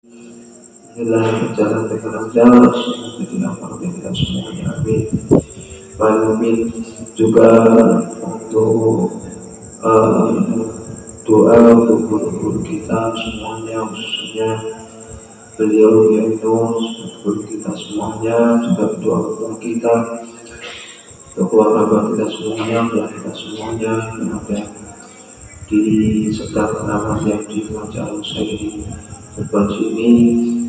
Inilah berjalan dengan jalan ketika kita semuanya amin. Amin juga untuk doa untuk guru-guru kita semuanya, khususnya beliau yang guru kita semuanya, juga doa untuk kita, untuk keluarga kita semuanya, keluarga kita semuanya yang ada di sekitar nama yang di Majalah Usaini sebelah sini,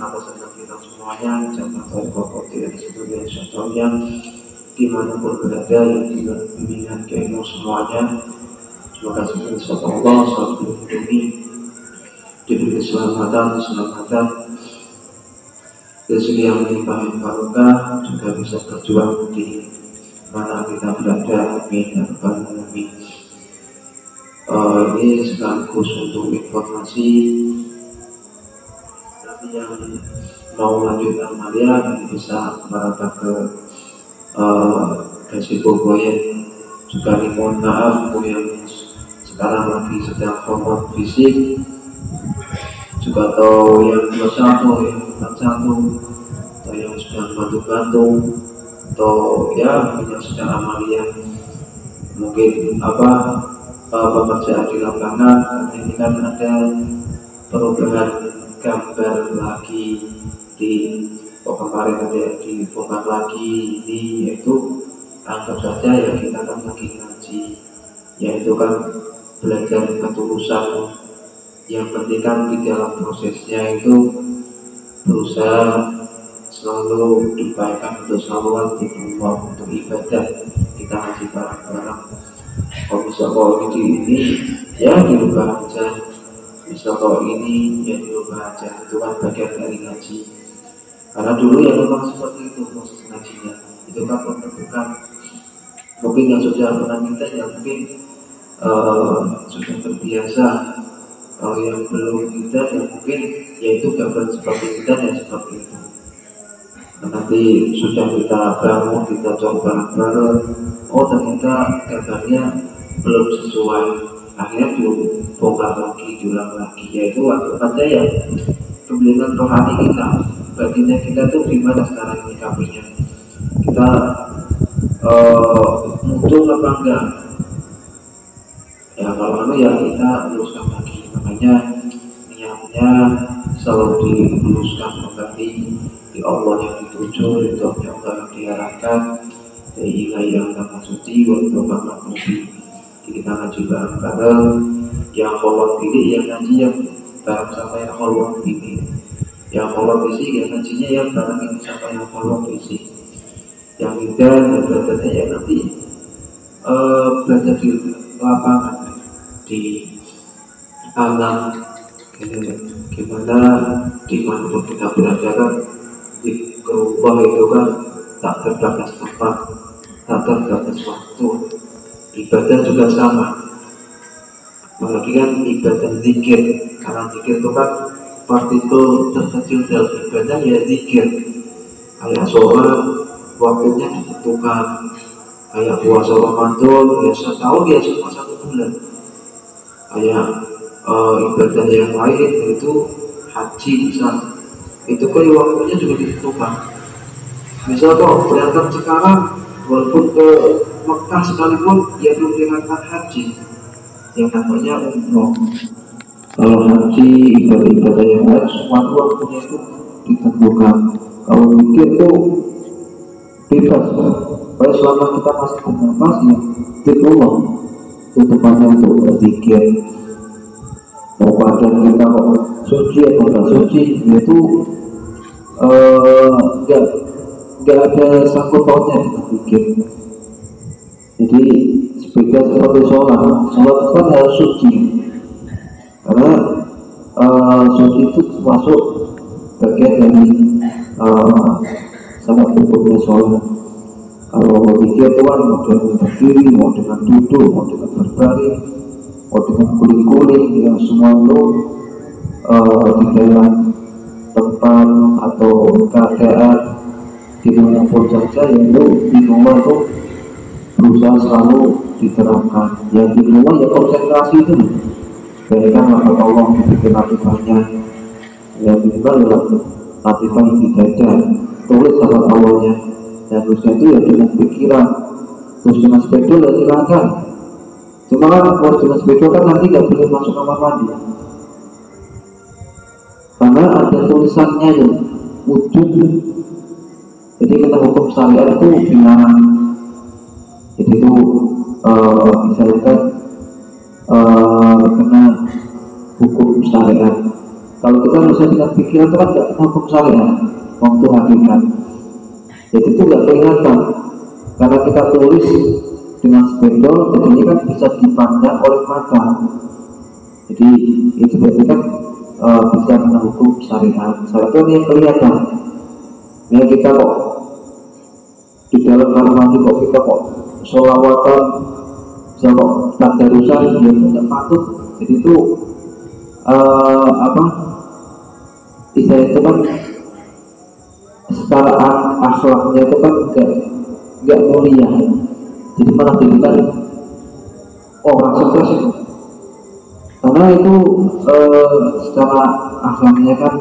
atas nama kita semuanya, jangan terpokok tidak disebutkan contohnya dimanapun berada yang tidak bimbingan keilmu semuanya. Semoga senantiasa Allah selalu melindungi, diberi keselamatan, rezeki yang melimpah barokah, juga bisa berjuang di mana kita berada. Amin ya rabbal alamin. Ini sekaligus untuk informasi nanti yang mau lanjut amalia bisa merambah ke resiko proyek. Juga dimohon maaf untuk yang sekarang lagi sedang hormon fisik, juga atau yang 21, yang 41, atau yang sedang bantu-bantu, atau ya yang sedang amalia mungkin pekerjaan di lapangan. Karena ini kan ada perubahan gambar lagi di kemarin ada dibongkar lagi ini, yaitu anggap saja ya kita kan lagi ngaji, yaitu kan belajar ketulusan. Yang penting kan di dalam prosesnya itu berusaha selalu dibaikkan untuk salawat Allah, untuk ibadah kita ngaji bareng-bareng. Kalau bisa kalau ini ya dirubah aja, bisa kalau ini ya dirubah aja, itu kan bagian dari ngaji. Karena dulu ya memang seperti itu proses ngajinya, itu kan bukan mungkin yang sudah pernah kita yang mungkin sudah terbiasa. Kalau yang belum kita ya mungkin yaitu gambar seperti kita ya seperti itu. Nanti sudah kita bangun, kita coba bareng, oh ternyata gambarnya belum sesuai, akhirnya dibongkar lagi, diulang lagi. Yaitu waktu aja ya kebelian rohani kita, batinnya kita tuh gimana sekarang menyikapinya, kita mutu apa enggak ya. Kalau ya kita luruskan lagi, makanya niatnya selalu diluruskan kembali di Allah yang dituju, itu yang Allah diharapkan, dari yang akan suci untuk makhluk. Kita ngaji bareng-bareng, yang Allah pilih yang ngaji yang bareng sama yang Allah pilih, yang Allah pilih yang ngajinya yang bareng ini sama yang Allah pilih. Yang kita belajarnya ya nanti belajar di lapangan, di alam, gimana dimanapun kita berada kan di rumah itu kan tak terbatas tempat, tak terbatas waktu. Ibadah juga sama, apalagi kan ibadah zikir, karena zikir itu kan partikel terkecil dalam ibadah ya zikir. Kayak sholat waktunya ditentukan, kayak puasa Ramadan ya setahun ya cuma 1 bulan. Kayak ibadah yang lain yaitu haji misal, itu kan waktunya juga ditentukan. Misal kok berangkat sekarang walaupun ke Mekah sekalipun ya belum dikatakan haji, yang namanya umroh. Kalau haji ibadah yang lain semua waktunya itu ditentukan. Kalau mikir itu bebas, kalau selama kita masih bernafas ya ditolong tutupannya untuk berzikir. Mau badan kita kok suci atau tidak suci itu nggak ada sangkut pautnya dengan zikir. Jadi beda seperti sholat kan harus suci, karena suci itu masuk bagian dari sangat berikutnya sholat. Kalau zikir itu kan mau dengan berdiri, mau dengan duduk, mau dengan berbaring, mau dengan guling-guling, yang semua itu di dalam tempat atau keadaan dimanapun saja, yaitu di rumah itu berusaha selalu diterapkan. Yang di rumah ya konsentrasi itu, berikan maka Allah dibikin lebih banyak. yang minimal ya latihan di dada, tulis awal-awalnya, dan tulisnya itu ya dengan pikiran. Terus dengan spidol ya silakan, cuma kan kalau dengan spidol kan nanti nggak boleh masuk kamar mandi karena ada tulisannya ya wujud. Jadi kita hukum syariat itu dilarang. Jadi itu misalkan kena hukum syariat. Kalau kita bisa dengan pikiran itu kan nggak kena hukum syariat, waktu hakikat. Jadi itu nggak kelihatan karena kita tulis dengan spidol, jadi ini kan bisa dipandang oleh mata. Jadi itu berarti kan bisa kena hukum syariat. Syariat itu yang kelihatan. Ya kita kok di dalam kamar mandi kok kita kok sholawatan, bisa kok tadarusan, ya tidak patut. Jadi itu istilah itu kan secara akhlaknya itu kan nggak mulia. Jadi malah jadikan orang sukses itu. Karena itu secara akhlaknya kan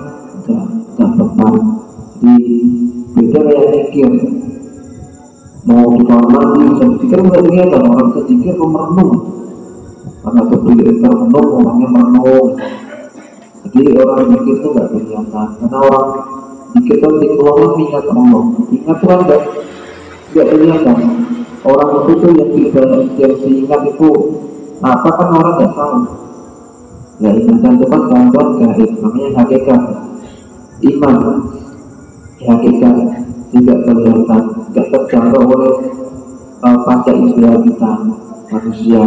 nggak tepat. Jadi beda kayak zikir, mau di kamar mandi bisa zikir nggak kelihatan, orang bisa zikir kok merenung karena berdiri termenung, orangnya merenung. Jadi orang zikir itu nggak kelihatan karena orang zikir kan dikeluarkan ingat Allah, ingat Tuhan nggak kelihatan. Orang itu tuh yang diingat itu apa kan orang nggak tahu. Ya ingatan itu kan kawan-kawan gaib, namanya hakikat iman. Hakikat tidak kelihatan, tidak terjangkau oleh panca indera kita manusia.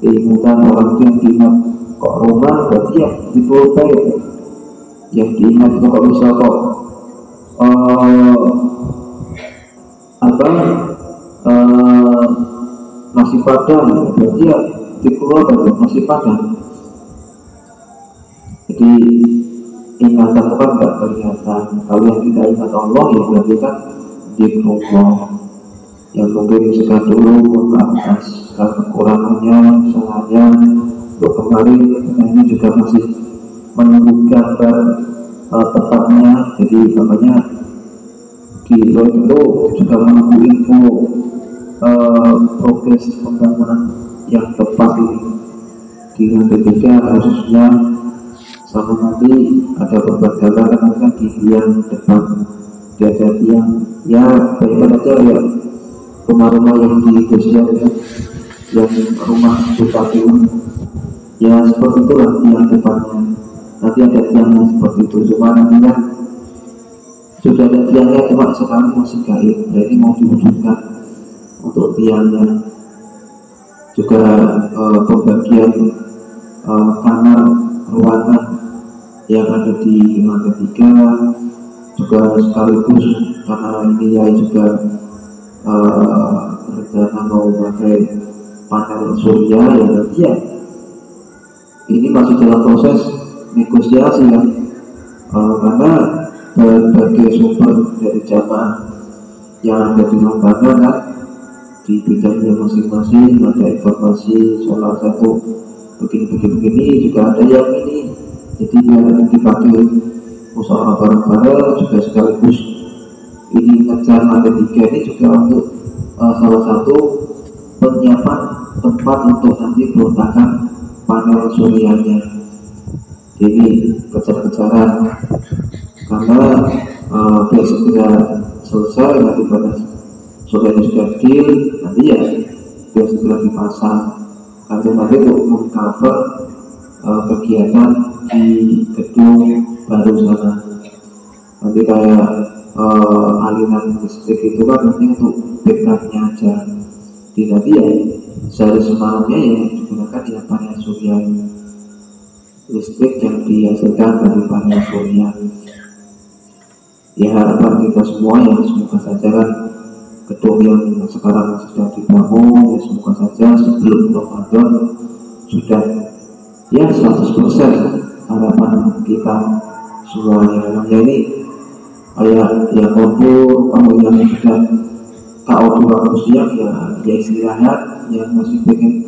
Ingatan orang itu yang diingat kok rumah berarti ya di pulpen yang diingat itu kok bisa kok masih padam berarti ya di keluarga masih padam. Jadi ingatan itu kan nggak kelihatan. Kalau yang kita ingat Allah ya berarti kan zikrullah. Yang mungkin sudah dulu atas kekurangannya, salahnya untuk kemarin ini juga masih menunggu gambar tepatnya. Jadi makanya di luar itu juga menunggu info progres pembangunan yang tepat ini di BPK khususnya. Sama nanti ada beberapa gambar kan di tiang depan, di ada tiang ya banyak aja ya rumah-rumah yang di Indonesia ya, yang rumah bupati ya seperti itulah tiang depannya. Nanti ada tiangnya seperti itu, cuma nantinya sudah ada tiangnya cuma sekarang masih gaib. Nah ini mau diwujudkan untuk tiangnya juga pembagian kamar ruangan yang ada di lantai 3 juga sekaligus karena ini ya juga rencana mau pakai panel surya ya nanti ya ini masih dalam proses negosiasi ya karena berbagai sumber dari jamaah yang ada di lembaga kan di bidangnya masing-masing ada informasi soal satu begini juga ada yang ini. Jadi biar dipakai usaha bareng-bareng juga sekaligus ini ngejar lantai 3 ini juga untuk salah satu penyiapan tempat untuk nanti peletakan panel suryanya. Jadi kejar-kejaran karena biar segera selesai nanti pada suryanya sudah deal nanti ya biar segera dipasang karena nanti untuk mengcover kegiatan di gedung baru sana. Nanti kayak aliran listrik itu kan nanti untuk backupnya aja. Di nanti ya sehari semalamnya ya digunakan ya panel surya, listrik yang dihasilkan dari panel surya. Ya harapan kita semua ya semoga saja kan gedung yang sekarang sedang dibangun ya semoga saja sebelum Ramadan sudah ya 100% harapan kita semuanya. Ya ini kayak yang ngumpul, kalau yang sudah KO 2 siang ya istirahat, yang masih pengen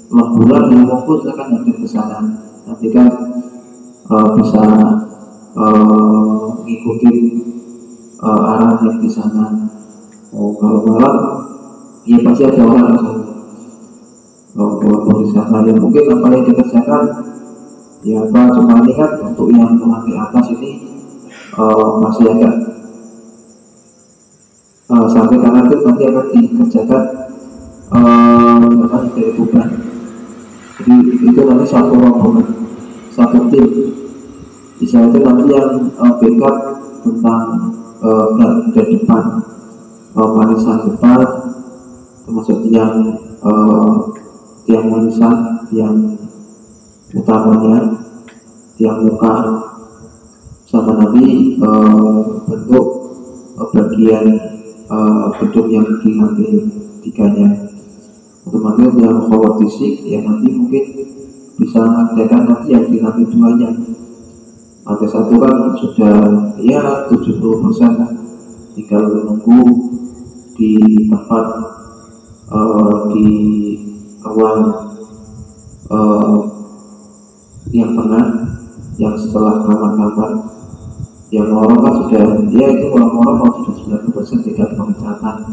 lemburan yang ngumpul silahkan hadir ke sana. Nanti kan bisa mengikuti arah yang di sana. Kalau malam ya pasti ada orang di sana. Kalau di sana ya mungkin apa yang dikerjakan ya apa cuma lihat untuk yang lantai atas ini masih agak sampai karena itu nanti akan dikerjakan dari beban. Jadi itu nanti satu rombongan, satu tim. Bisa itu nanti yang backup tentang garda depan, manisan depan, termasuk tiang manisan, tiang utamanya, tiang muka, sama nanti bentuk bagian gedung yang di lantai 3-nya. Otomatis yang forward fisik yang nanti mungkin bisa mengadakan nanti yang di lantai 2-nya. Lantai 1 kan sudah ya 70%, tinggal menunggu di tempat di ruang yang tengah, yang setelah kamar-kamar yang lorong kan sudah ya itu lorong sudah 90% tinggal pengecatan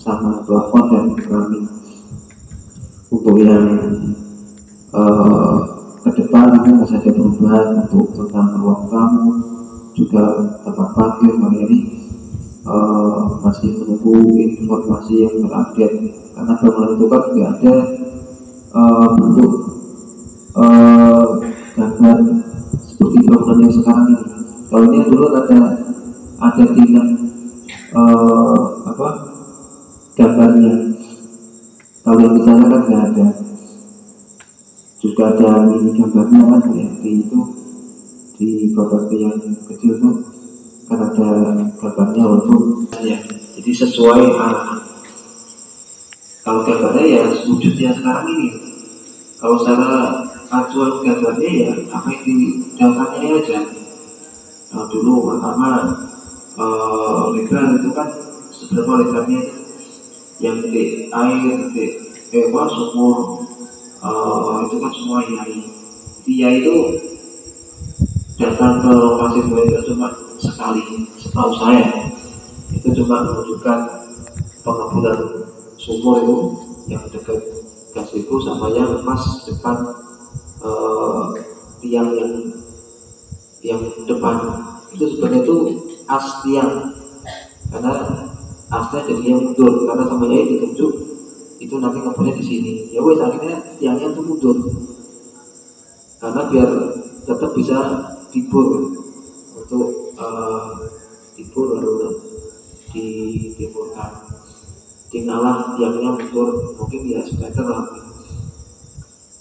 sama plafon dan keramik. Untuk yang ke depan itu masih ada perubahan untuk tentang ruang tamu, juga tempat parkir. Ini masih menunggu informasi yang terupdate karena bangunan itu kan tidak ada bentuk gambar seperti bangunan yang sekarang ini. Kalau ini dulu ada tingkat gambarnya. Kalau yang di sana kan nggak ada. Juga ada mini gambarnya kan yang itu di properti yang kecil tuh kan ada gambarnya walaupun ya. Jadi sesuai arahan. Kalau gambarnya ya wujudnya sekarang ini. Kalau secara acuan gambarnya ya apa yang di dalamnya aja. Nah, dulu pertama lebar itu kan seberapa lebarnya itu yang titik air, titik sumur itu kan semua yai. Dia itu datang ke lokasi itu cuma sekali, setahu saya itu cuma menunjukkan pengebulan sumur itu yang dekat gazebo sama yang pas depan tiang yang depan itu sebenarnya itu as tiang karena asnya jadi yang mundur karena sama saya ditunjuk itu nanti ngebornya di sini. Ya wes akhirnya tiangnya tuh mundur karena biar tetap bisa dibor untuk dibor lalu ditimbulkan tinggalah tiangnya mundur mungkin ya sekitar lah.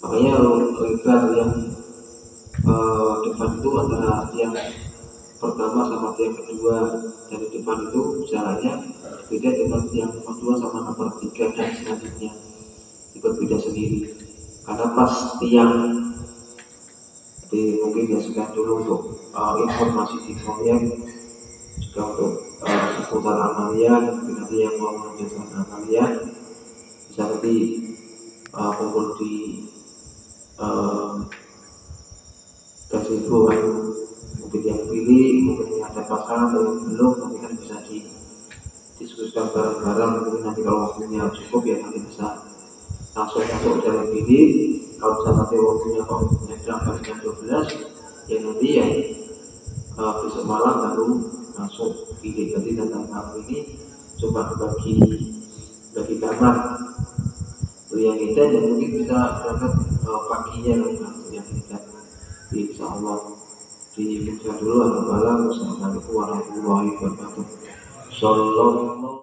Makanya lebar yang depan itu antara tiang pertama sama tiang kedua dari depan itu jalannya beda dengan tiang kedua sama nomor 3 dan selanjutnya berbeda sendiri karena pas tiang mungkin ya sekian dulu untuk informasi di proyek juga untuk seputar amalia nanti yang mau menjalankan amalia bisa nanti kumpul di gazebo mungkin yang pilih, mungkin yang ada pasangan atau yang belum, nanti kan bisa didiskusikan bareng-bareng. Mungkin nanti kalau waktunya cukup ya nanti bisa langsung masuk dalam pilih. Kalau bisa nanti waktunya kok jam 12 ya nanti ya besok malam baru masuk pilih. Jadi tentang malam ini coba bagi kamar yang kita dan mungkin bisa berangkat paginya yang kita insya Allah di dulu. Assalamualaikum warahmatullahi wabarakatuh. Shalom.